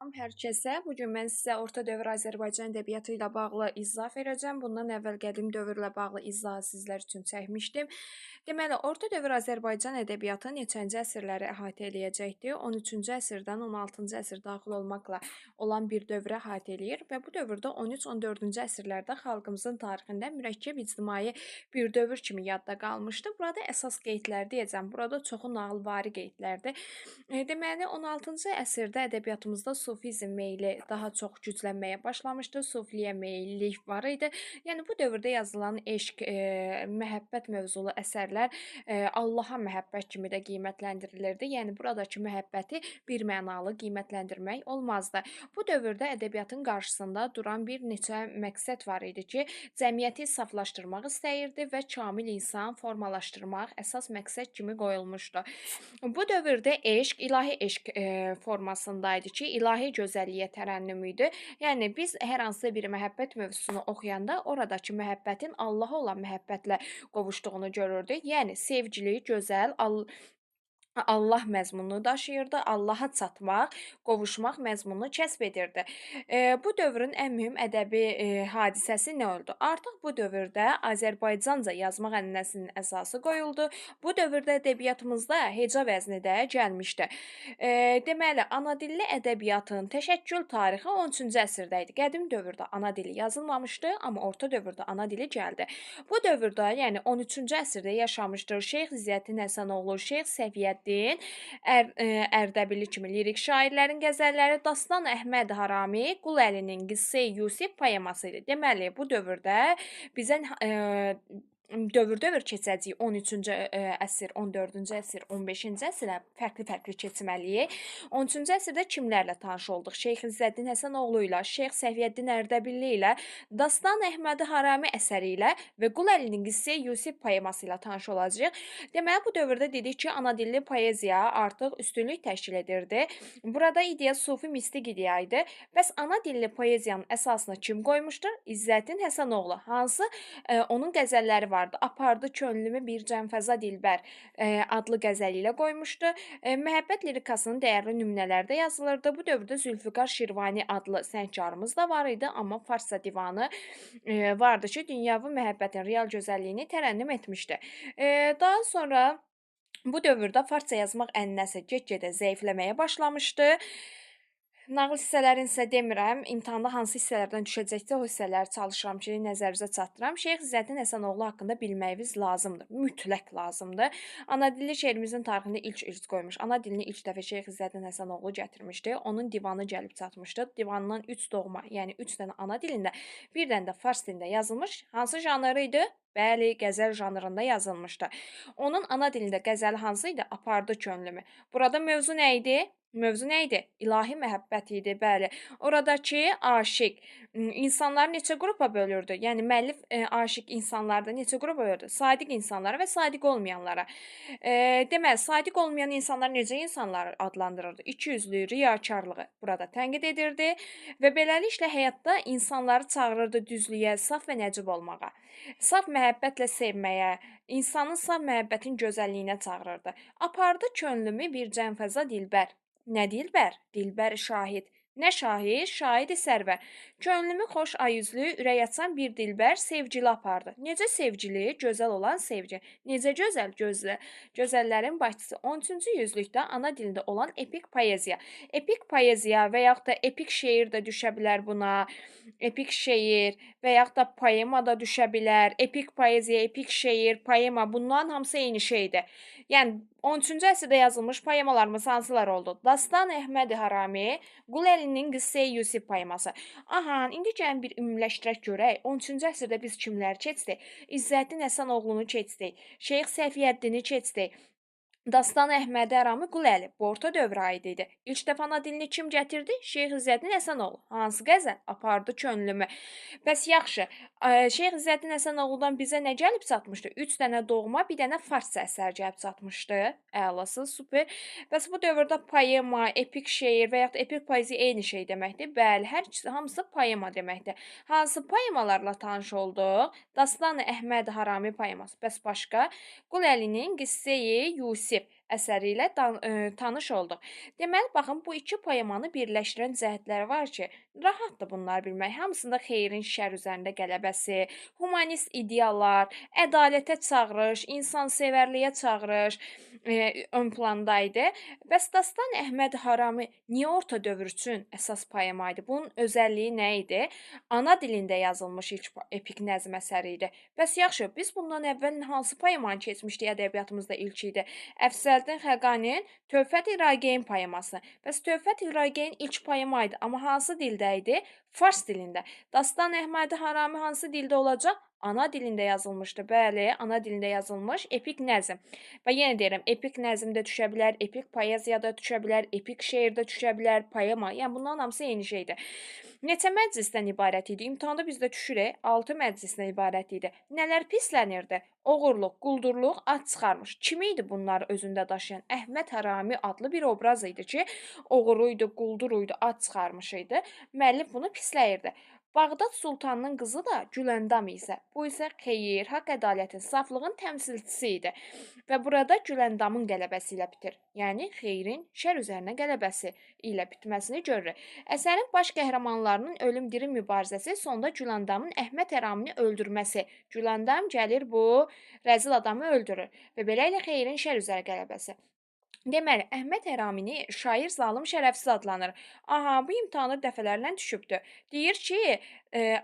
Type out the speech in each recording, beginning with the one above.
Salam hər kəsə. Bu gün mən sizə Orta dövr Azərbaycan ədəbiyyatı ilə bağlı izah verəcəm. Bundan əvvəl qədim dövrlə bağlı izahı sizlər üçün çəkmişdim. Deməli, Orta dövr Azərbaycan ədəbiyyatı neçənci əsrləri əhatə eləyəcəkdir? 13-cü əsrdən 16-cı əsr daxil olmaqla olan bir dövrə əhatə eləyir və bu dövrdə 13-14-cü əsrlərdə xalqımızın tarixində mürəkkəb ictimai bir dövr kimi yadda qalmışdı. Burada əsas qeydlər deyəcəm. Burada çoxu nağılvari qeydlərdir. Deməli, 16-cı əsrdə ədəbiyyatımızda sufizm meyli daha çox güclənməyə başlamışdı. Sufliyə meyillik var idi. Yəni bu dövrdə yazılan eşq, məhəbbət mövzulu əsərlər Allaha məhəbbət kimi də qiymətləndirilirdi. Yəni buradakı məhəbbəti birmənalı qiymətləndirmək olmazdı. Bu dövrdə ədəbiyyatın qarşısında duran bir neçə məqsəd var idi ki, cəmiyyəti saflaşdırmaq istəyirdi və kamil insan formalaşdırmaq əsas məqsəd kimi qoyulmuşdu. Bu dövrdə eşq, ilahi eşq formasındaydı ki, ilahi gözəlliyə tərənnüm idi. Yəni biz hər hansı bir məhəbbət mövzusunu oxuyanda oradakı məhəbbətin Allaha olan məhəbbətlə qovuşduğunu görürdük. Yəni sevgili, gözəl, Allah məzmununu daşıyırdı, Allaha çatmaq, qovuşmaq məzmununu kəsb edirdi. Bu dövrün ən mühüm ədəbi hadisəsi nə oldu? Artıq bu dövrdə Azərbaycanca yazmaq ənənəsinin əsası qoyuldu. Bu dövrdə ədəbiyyatımızda heca vəzni də gəlmişdi. Deməli, anadilli ədəbiyyatın təşəkkül tarixi 13-cü əsrdə idi. Qədim dövrdə ana dili yazılmamışdı, amma orta dövrdə ana dili gəldi. Bu dövrdə, yəni 13-cü əsrdə yaşamışdır Şeyx İzzəddin Həsənoğlu, Şeyx Səfiyyəddin, Ərdəbili kimi lirik şairlərin qəzəlləri, Dastan Əhməd Harami, Qul Əlinin Qissə-i Yusif poeması idi. Deməli, bu dövrdə bizə dövr-dövr keçəcəyik 13-cü əsr, 14-cü əsr, 15-ci əsrə fərqli-fərqli keçməliyik. 13-cü əsrdə kimlərlə tanış olduq? Şeyx İzzəddin Həsənoğlu ilə, Şeyx Səfiyyəddin Ərdəbilli ilə, Dastan Əhməd Harami əsəri ilə və Qul Əlinin Qissə-i Yusif poeması ilə tanış olacağıq. Deməli, bu dövrdə dedik ki, anadilli poeziya artıq üstünlük təşkil edirdi. Burada ideya sufi mistik ideya idi. Bəs ana dilli poeziyanın əsasını kim qoymuşdur? İzzəddin Həsənoğlu. Hansı onun qəzəlləri vardı. Apardı könlümü bir cənfəza dilbər adlı qəzəli ilə qoymuşdu. Məhəbbət lirikasının dəyərli nümunələri də yazılırdı. Bu dövrdə Zülfüqar Şirvani adlı səngkarımız da var idi, amma Farsça divanı vardı ki, dünyəvi məhəbbətin real gözəlliyini tərənnüm etmişdi. Daha sonra bu dövrdə farsça yazmaq ənənəsi get-gedə zəifləməyə başlamışdı. Nağıl hissələrini isə demirəm, imtahanda hansı hissələrdən düşəcəksə o hissələri çalışıram ki, nəzərinizə çatdıram. Şeyx İzzəddin Həsənoğlu haqqında bilməyiniz lazımdır, mütləq lazımdır. Ana dilli şeirimizin tarixində ilk irz qoymuş. Ana dilini ilk dəfə Şeyx İzzəddin Həsənoğlu gətirmişdi. Onun divanı gəlib çatmışdı. Divandan 3 doğma, yəni 3 dənə ana dilində, bir dənə də fars dilində yazılmış. Hansı janrı idi? Bəli, qəzəl janrında yazılmışdı. Onun ana dilində qəzəli hansı idi? Apardı könlümü. Burada mövzu nə idi? Mövzu nə idi? İlahi məhəbbət idi, bəli. Oradakı aşiq insanları neçə qrupa bölürdü? Yəni müəllif aşiq insanları da neçə qrupa bölürdü? Sadiq insanlara və sadiq olmayanlara. Deməli, sadiq olmayan insanlar necə insanlar adlandırırdı? İkiyüzlü, riyakarlığı burada tənqid edirdi və beləliklə həyatda insanları çağırırdı düzlüyə, saf və nəcib olmağa. Saf məhəbbətlə sevməyə, insanın saf məhəbbətin gözəlliyinə çağırırdı. Apardı könlümü bir cənfəza dilbər. Nə dilbər? Dilbər şahid. Nə şahid? Şahidi sərvər. Könlümü xoş ayüzlü, ürək açan bir dilbər sevgili apardı. Necə sevgili? Gözəl olan sevgi. Necə gözəl? Gözəllərin başçısı. 13-cü yüzlükdə ana dilində olan epik poeziya. Epik poeziya və yaxud da epik şeir də düşə bilər buna. Epik şeir və yaxud da poema da düşə bilər. Epik poeziya, epik şeir, poema bunların hamısı eyni şeydir. Yəni 13-cü əsrdə yazılmış poemalarımız hansılar oldu? Dastan Əhməd Harami, Qul Əlinin Qissə-i Yusif poeması. Aha, indi gəlin bir ümumiləşdirək görək. 13-cü əsrdə biz kimləri keçdik? İzzəddin Həsənoğlunu keçdik. Şeyx Səfiyyəddini keçdik. Dastan Əhməd Harami, Qul Əli. Bu orta dövrə aid idi. İlk dəfə ana dilini kim gətirdi? Şeyx İzzəddin Həsənoğlu. Hansı qəzəl? Apardı könlümü. Bəs yaxşı, Şeyx İzzəddin Həsənoğludan bizə nə gəlib çatmışdı? 3 dənə doğma, bir dənə farsça əsər gəlib çatmışdı. Əlası, super. Bəs bu dövrdə poema, epik şeir və yaxud epik poeziya eyni şey deməkdir. Bəli, hər ikisi hamısı poema deməkdir. Hansı poemalarla tanış olduq? Dastan Əhməd Harami poeması. Bəs başqa? Qul Əlinin Qissə-i Yusif. əsəri ilə tanış olduq. Deməli, baxın, bu iki poemanı birləşdirən cəhətlər var ki, rahatdır bunları bilmək. Hamısında xeyrin şər üzərində qələbəsi, humanist ideyalar, ədalətə çağırış, insansevərliyə çağırış ön planda idi. Bəs Dastan Əhməd Harami niyə orta dövr üçün əsas poema idi? Bunun özəlliyi nə idi? Ana dilində yazılmış ilk epik nəzm əsəri idi. Bəs yaxşı, biz bundan əvvəl hansı poemanı keçmişdik ədəbiyyatımızda ilk idi? Əfzəldin Xəqaninin Tövfət-i Rageyin poeması. Bəs Tövfət-i Rageyin ilk poema idi, amma hansı dildə idi? Fars dilində. Dastan Əhməd Harami hansı dildə olacaq? Ana dilində yazılmışdı. Bəli, ana dilində yazılmış epik nəzm. Və yenə deyirəm, epik nəzm də düşə bilər, epik poeziya da düşə bilər, epik şeir də düşə bilər, poema. Yəni bunların hamısı eyni şeydir. Neçə məclisdən ibarət idi? İmtahanda bizdə düşür, 6 məclisdən ibarət idi. Nələr pislənirdi? Oğurluq, quldurluq, ad çıxarmış. Kim idi bunları özündə daşıyan? Əhməd Harami adlı bir obraz idi ki, oğuruydu, qulduruydu, ad çıxarmış idi. Müəllif bunu pisləyirdi. Bağdad Sultanının qızı da Güləndam isə. Bu isə xeyir, haqq, ədalətin, saflığın təmsilçisi idi. Və burada Güləndamın qələbəsi ilə bitir. Yəni xeyrin şər üzərinə qələbəsi ilə bitməsini görürük. Əsərin baş qəhrəmanlarının ölüm-dirim mübarizəsi, sonda Güləndamın Əhməd Həramini öldürməsi. Güləndam gəlir bu rəzil adamı öldürür və beləliklə xeyrin şər üzərinə qələbəsi. Deməli, Əhməd Həramini şair zalım şərəfsiz adlanır. Aha, bu imtahanı dəfələrlə düşübdür. Deyir ki,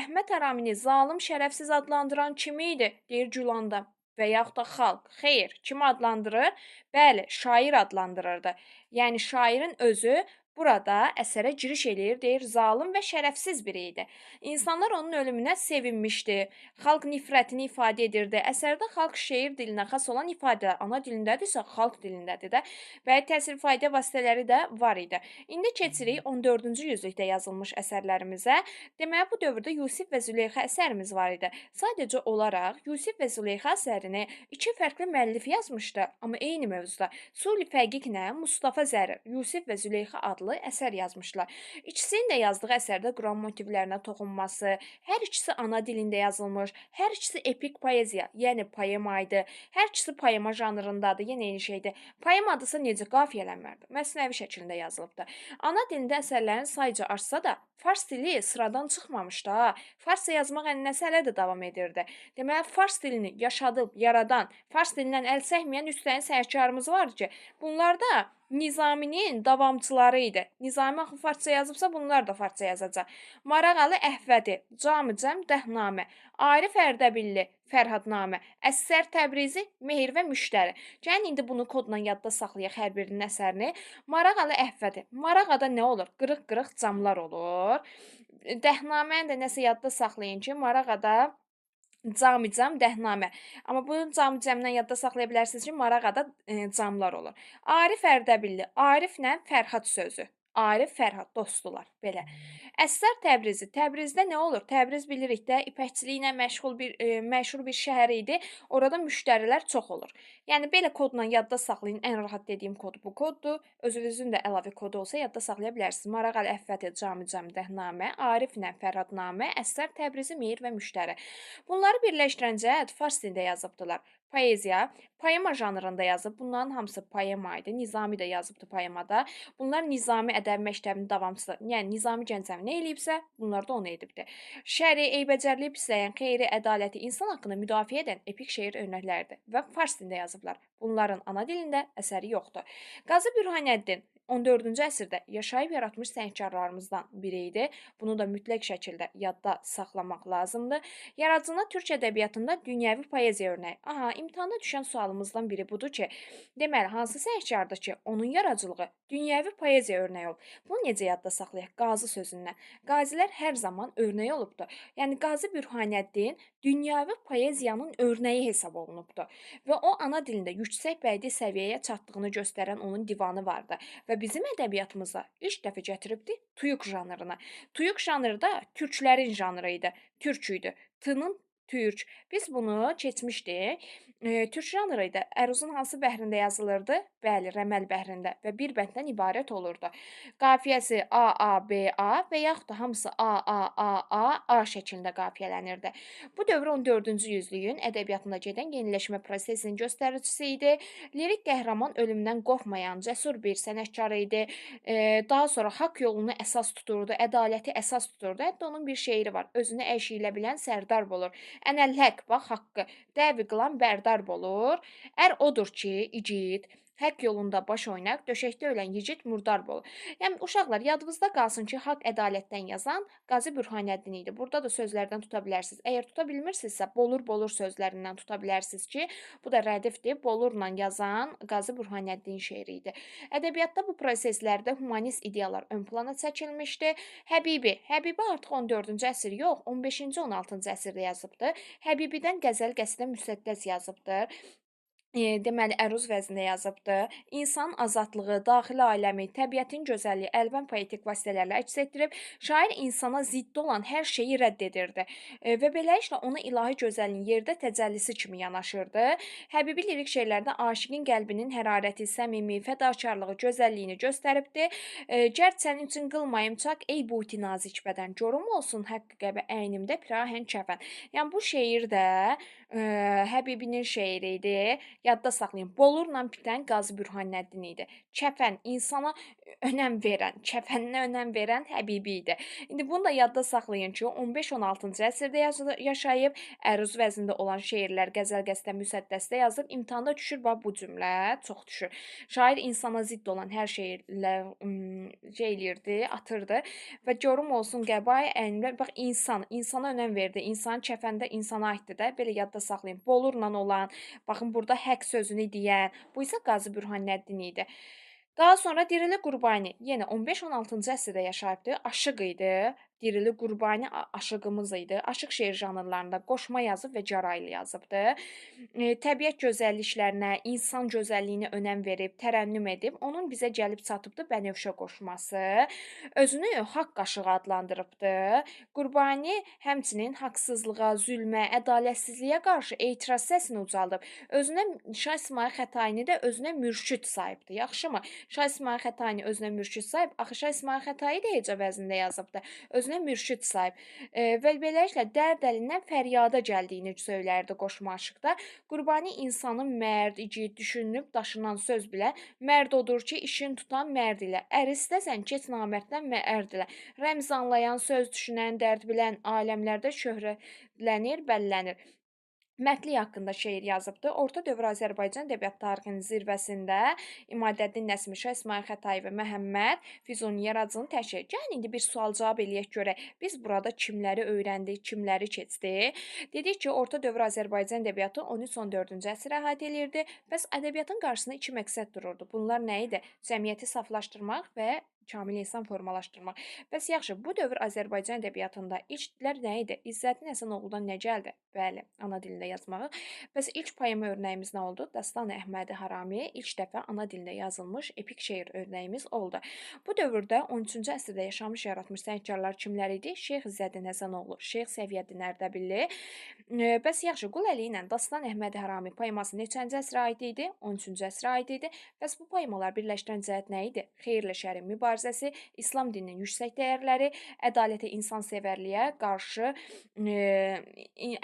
Əhməd Həramini zalım şərəfsiz adlandıran kim idi? Deyir Güləndam və yaxud da xalq. Xeyr, kimi adlandırır? Bəli, şair adlandırırdı. Yəni şairin özü burada əsərə giriş eləyir, deyir zalım və şərəfsiz biri idi. İnsanlar onun ölümünə sevinmişdi. Xalq nifrətini ifadə edirdi. Əsərdə xalq şeir dilinə xas olan ifadələr ana dilindədirsə, xalq dilindədir də. Və təsir ifadə vasitələri də var idi. İndi keçirik 14-cü yüzlükdə yazılmış əsərlərimizə. Deməli, bu dövrdə Yusif və Züleyxa əsərimiz var idi. Sadəcə olaraq Yusif və Züleyxa əsərini iki fərqli müəllif yazmışdı, amma eyni mövzuda. Suli Fəqiqlə Mustafa Zərir, Yusif və Züleyxa adlı əsər yazmışlar. İkisinin də yazdığı əsərdə Quran motivlərinə toxunması, hər ikisi ana dilində yazılmış, hər ikisi epik poeziya, yəni poema idi. Hər ikisi poema janrındadır, yenə eyni şeydir. Poema adısa necə qafiyələnmərdir? Məsnəvi şəklində yazılıbdır. Ana dilində əsərlərin sayıca artsa da, fars dili sıradan çıxmamışdı ha. Farsça yazmaq ənənəsi hələ də davam edirdi. Deməli, fars dilini yaşadıb, yaradan, fars dilindən əl çəkməyən 3 dənə səhərkarımız var ki, bunlar da Nizaminin davamçıları idi. Nizami axı farsça yazıbsa, bunlar da farsça yazacaq. Marağalı Əhvədi, Cami-Cəm Dəhnamə, Arif Ərdəbilli, Fərhadnamə, Əssər Təbrizi, Mehir və Müştəri. Gəlin indi bunu kodla yadda saxlayaq hər birinin əsərini. Marağalı Əhvədi. Marağada nə olur? Qırıq-qırıq camlar olur. Dəhnaməni də nəsə yadda saxlayın ki, Marağada Cami-Cəm Dəhnamə. Amma bunu Cami-Cəmdən yadda saxlaya bilərsiniz ki, Marağada camlar olur. Arif Ərdəbilli. Ariflə Fərhad sözü. Arif, Fərhad dostdular. Belə. Əssər Təbrizi. Təbrizdə nə olur? Təbriz bilirik də ipəkçiliklə məşhur bir şəhər idi. Orada müştərilər çox olur. Yəni belə kodla yadda saxlayın. Ən rahat dediyim kod bu koddur. Özünüzün də əlavə kodu olsa yadda saxlaya bilərsiniz. Marağalı Əhvədi, Cami-Cəm Dəhnamə, Ariflə Fərhadnamə, Əssər Təbrizi, Mehir və Müştəri. Bunları birləşdirən cəhət fars dilində yazıbdılar. Poeziya, poema janrında yazıb. Bunların hamısı poema idi. Nizami də yazıbdı poemada. Bunlar Nizami ədəbi məktəbinin davamçıları. Yəni Nizami Gəncəvi nə eləyibsə, bunlar da onu edibdi. Şəri, eybəcərliyi pisləyən, xeyri, ədaləti, insan haqqını müdafiə edən epik şeir örnəkləridir və fars dilində yazıblar. Bunların ana dilində əsəri yoxdur. Qazı Bürhanəddin 14-cü əsrdə yaşayıb yaratmış sənətkarlarımızdan biri idi. Bunu da mütləq şəkildə yadda saxlamaq lazımdır. Yaradıcılığına türk ədəbiyyatında dünyəvi poeziya örnəyi. Aha, imtahanda düşən sualımızdan biri budur ki, deməli, hansı sənətkardır ki, onun yaradıcılığı dünyəvi poeziya örnəyi olub? Bunu necə yadda saxlayaq? Qazı sözündən. Qazilər hər zaman örnək olubdur. Yəni, Qazı Bürhanəddin dünyəvi poeziyanın örnəyi hesab olunubdur. Və o, ana dilində yüksək bədii səviyyəyə çatdığını göstərən onun divanı vardı. Və bizim ədəbiyyatımıza ilk dəfə gətiribdi tuyuq janrını. Tuyuq janrı da türklərin janrı idi. Türk idi. T-nın Türk. Biz bunu keçmişdik. Türk janrı idi. Əruzun hansı bəhrində yazılırdı? Bəli, Rəməl bəhrində və bir bənddən ibarət olurdu. Qafiyəsi A, A, B, A və yaxud da hamısı A, A, A, A, A şəklində qafiyələnirdi. Bu dövr 14-cü yüzlüyün ədəbiyyatında gedən yeniləşmə prosesinin göstəricisi idi. Lirik qəhrəman ölümdən qorxmayan, cəsur bir sənətkar idi. Daha sonra haqq yolunu əsas tuturdu, ədaləti əsas tuturdu. Hətta onun bir şeiri var. Özünü əşiyə bilən sərdar olur. Ənəl haqq, bax haqqı dəvi qılan bərdar olur. Ər odur ki, igid, haqq yolunda baş oynaq, döşəkdə ölən yigit murdar olur. Yəni uşaqlar yadınızda qalsın ki, haqq ədalətdən yazan Qazi Bürhanəddin idi. Burada da sözlərdən tuta bilərsiniz. Əgər tuta bilmirsinizsə, bolur sözlərindən tuta bilərsiniz ki, bu da rədifdir. Bolurla yazan Qazi Bürhanəddin şeiri idi. Ədəbiyyatda bu proseslərdə humanist ideyalar ön plana çəkilmişdi. Həbibi artıq 14-cü əsr yox, 15-ci, 16-cı əsrdə yazıbdı. Həbibidən qəzəl qəsdən müsəddəs yazıbdır. Deməli, əruz vəznində yazıbdır. İnsanın azadlığı, daxili aləmi, təbiətin gözəlliyi əlvan poetik vasitələrlə əks etdirib, şair insana ziddi olan hər şeyi rədd edirdi və beləliklə ona ilahi gözəlliyin yerdə təcəllisi kimi yanaşırdı. Həbibi lirik şeirlərdə aşiqin qəlbinin hərarəti, səmimi, fədakarlığı, gözəlliyini göstəribdi. Gərd sənin üçün qılmayım çak, ey buti nazik bədən, corum olsun həqqi qəbə əynimdə pirahən kəfən. Yəni bu şeir də Həbibinin şeiri idi. Yadda saxlayın. Bolurla bitən Qazi Bürhanəddin idi. Kəfən insana önəm verən, kəfəninə önəm verən Həbibi idi. İndi bunu da yadda saxlayın ki, 15-16-cı əsrdə yaşayıb, əruz vəznində olan şeirlər qəzəl qəsdən müsəddəsdə yazıb, imtahanda düşür bax bu cümlə, çox düşür. Şair insana zidd olan hər şeylə eləyirdi, atırdı və görüm olsun qəbay əynimdə bax insana önəm verdi. İnsanın kəfəndə insana aiddir də, belə yadda saxlayın. Bolurla olan, baxın burada haqq sözünü deyən, bu isə Qazi Bürhanəddin idi. Daha sonra Dirili Qurbani, yenə 15-16-cı əsrdə yaşayıbdı, aşıq idi. Dirili Qurbani aşığımız idi. Aşıq şeir janrlarında qoşma yazıb və caraylı yazıbdı. Təbiət gözəlliklərinə, insan gözəlliyinə önəm verib, tərənnüm edib, onun bizə gəlib çatıbdı Bənövşə qoşması. Özünü haqq qaşığı adlandırıbdı. Qurbani həmçinin haqsızlığa, zülmə, ədalətsizliyə qarşı etiraz səsini ucaldıb. Özünə Şah İsmayıl Xətaini də özünə mürşid sayıbdı. Yaxşımı? Şah İsmayıl Xətaini özünə mürşid sayıb, axı Şah İsmayıl Xətai də hecə vəznində yazıbdı. Özünə mürşid sayıb və beləliklə dərd əlindən fəryada gəldiyini söylərdi qoşma aşıqda. Qurbani insanın mərd, igid, düşünülüb daşınan söz bilə, mərd odur ki, işin tutan mərd ilə. Ər istəsən keç namərddən mərd ilə. Rəmz anlayan, söz düşünən, dərd bilən aləmlərdə şöhrətlənir, bəllənir. Mərdlik haqqında şeir yazıbdı. Orta dövr Azərbaycan ədəbiyyat tarixinin zirvəsində İmadəddin Nəsmi, Şah İsmayıl Xətai və Məhəmməd Füzuni yaradıcılığını təşkil edir. Gəlin indi bir sual-cavab eləyək görək. Biz burada kimləri öyrəndik, kimləri keçdik? Dedik ki, orta dövr Azərbaycan ədəbiyyatı 13-14-cü əsrə əhatə eləyirdi. Bəs ədəbiyyatın qarşısında iki məqsəd dururdu. Bunlar nə idi? Cəmiyyəti saflaşdırmaq və kamil insan formalaşdırmaq. Bəs yaxşı, bu dövr Azərbaycan ədəbiyyatında ilk dillər nə idi? İzzəddin Həsənoğludan nə gəldi? Bəli, ana dilində yazmağı. Bəs ilk poema örnəyimiz nə oldu? Dastan-ı Əhmədi Harami ilk dəfə ana dilində yazılmış epik şeir örnəyimiz oldu. Bu dövrdə 13-cü əsrdə yaşamış, yaratmış sənətkarlar kimlər idi? Şeyx İzzəddin Həsənoğlu, Şeyx Səfiyyəddin Ərdəbilli. Bəs yaxşı, Qul Əli ilə Dastan Əhmədi Harami poeması neçənci əsrə aid idi? 13-cü əsrə aid idi. Bəs bu poemalar birləşdirən cəhət nə idi? Xeyirlə şərin mübarizəsi, İslam dininin yüksək dəyərləri, ədalətə, insansevərliyə qarşı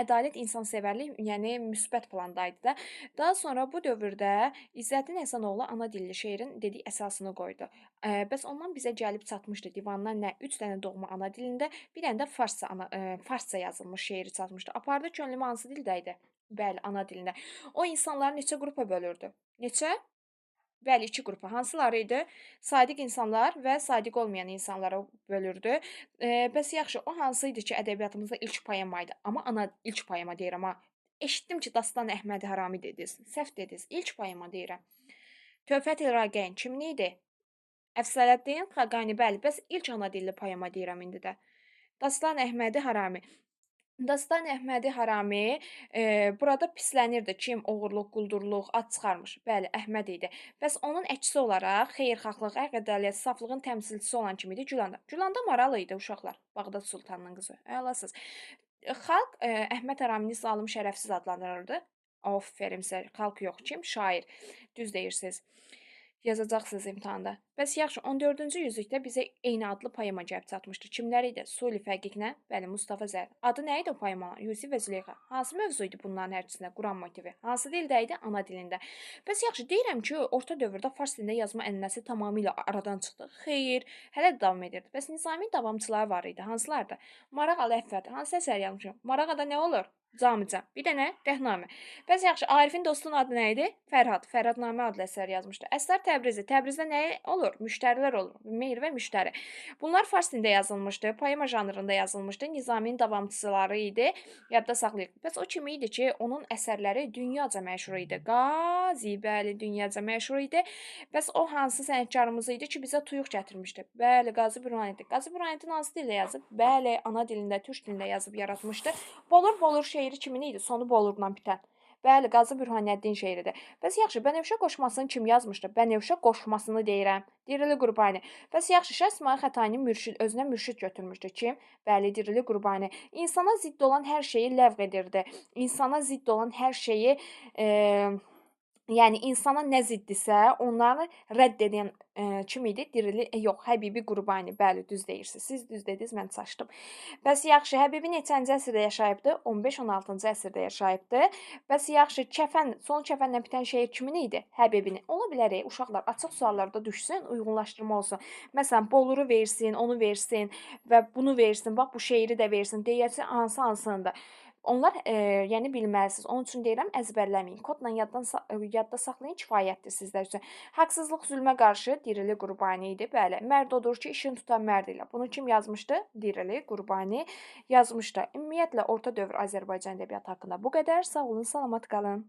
ədalət, insansevərlik, yəni müsbət planda idi da. Daha sonra bu dövrdə İzzəddin Həsənoğlu ana dilli şeirin dedik əsasını qoydu. Bəs ondan bizə gəlib çatmışdı divandan nə? 3 dənə doğma ana dilində, bir dənə də farsça yazılmış şeiri çatmışdı. Apardı könlümü hansı dildə idi? Bəli, ana dilində. O insanları neçə qrupa bölürdü? Neçə? Bəli, 2 qrupa. Hansıları idi? Sadiq insanlar və sadiq olmayan insanlara bölürdü. Bəs yaxşı, o hansı idi ki, ədəbiyyatımızda ilk poema idi? Amma ilk poema deyirəm ha. Eşitdim ki, Dastan Əhmədi Harami dediniz. Səhv dediniz. İlk poema deyirəm. Töhfət-i Raqeyn kimin idi? Əfsələddin Xaqani. Bəli, bəs ilk ana dilli poema deyirəm indi də. Dastan Əhmədi Harami. Dastan Əhmədi Harami burada pislənirdi. Kim oğurluq, quldurluq, ad çıxarmış. Bəli, Əhməd idi. Bəs onun əksi olaraq xeyirxahlıq, ədalət, saflığın təmsilçisi olan kim idi? Gülanda. Gülanda maral idi uşaqlar. Bağdad Sultanının qızı. Əlasız. Xalq, Əhməd Əramini zalım, şərəfsiz adlandırırdı. Aferin sizə, xalq yox, kim? Şair. Düz deyirsiz. Yazacaqsınız imtahanda. Bəs yaxşı, 14-cü yüzlükdə bizə eyni adlı poema gəlib çatmışdı. Kimlər idi? Suli Fəqiqlə, bəli, Mustafa Zərər. Adı nə idi o poemanın? Yusif və Züleyxa. Hansı mövzu idi bunların hər ikisində? Quran motivi. Hansı dildə idi? Ana dilində. Bəs yaxşı, deyirəm ki, orta dövrdə fars dilində yazma ənənəsi tamamilə aradan çıxdı. Xeyr, hələ də davam edirdi. Bəs Nizaminin davamçıları var idi. Hansılardır? Maraq Ələfət. Hansı əsər yazmışam? Maraqada nə olur? Camıca. Bir dənə Dəhnamə. Bəs yaxşı, Arifin dostunun adı nə idi? Fərhad. Fərhadnamə adlı əsər yazmışdı. Əsər Təbrizi. Təbrizdə nə olur? Müştərilər olur. Mehr və müştəri. Bunlar fars dilində yazılmışdı. Poema janrında yazılmışdı. Nizaminin davamçıları idi. Yadda saxlayın. Bəs o kim idi ki, onun əsərləri dünyaca məşhur idi? Qazi, bəli, dünyaca məşhur idi. Bəs o hansı sənətkarımız idi ki, bizə tuyuq gətirmişdi? Bəli, Qazi Burhaniddi. Qazi Burhaniddi hansı dildə yazıb? Bəli, ana dilində, türk dilində yazıb yaratmışdı. Bolur şeiri kimin idi? Sonu bolurla bitən. Bəli, Qazi Bürhanəddin şeiridir. Bəs yaxşı, Bənövşə qoşmasını kim yazmışdı? Bənövşə qoşmasını deyirəm. Dirili Qurbani. Bəs yaxşı, Şah İsmayıl Xətani özünə mürşid götürmüşdü. Kim? Bəli, Dirili Qurbani. İnsana zidd olan hər şeyi ləğv edirdi. İnsana zidd olan hər şeyi yəni insana nə ziddirsə, onları rədd edən kim idi? Yox, Həbibi Qurbani. Bəli, düz deyirsiniz. Siz düz dediniz, mən çaşdım. Bəs yaxşı, Həbibi neçənci əsrdə yaşayıbdı? 15-16-cı əsrdə yaşayıbdı. Bəs yaxşı, son kəfənlə bitən şeir kimin idi? Həbibinin. Ola bilər, uşaqlar açıq suallarda düşsün, uyğunlaşdırma olsun. Məsələn, Boluru versin, onu versin və bunu versin, bax bu şeiri də versin. Deyəsi hansındır? Onlar, yəni bilməlisiniz. Onun üçün deyirəm, əzbərləməyin. Kodla yadda saxlayın, kifayətdir sizlər üçün. Haqsızlıq zülmə qarşı Dirili Qurbani idi. Bəli, mərd odur ki, işin tutan mərd ilə. Bunu kim yazmışdı? Dirili Qurbani yazmışdı. Ümumiyyətlə, orta dövr Azərbaycan ədəbiyyatı haqqında bu qədər. Sağ olun, salamat qalın.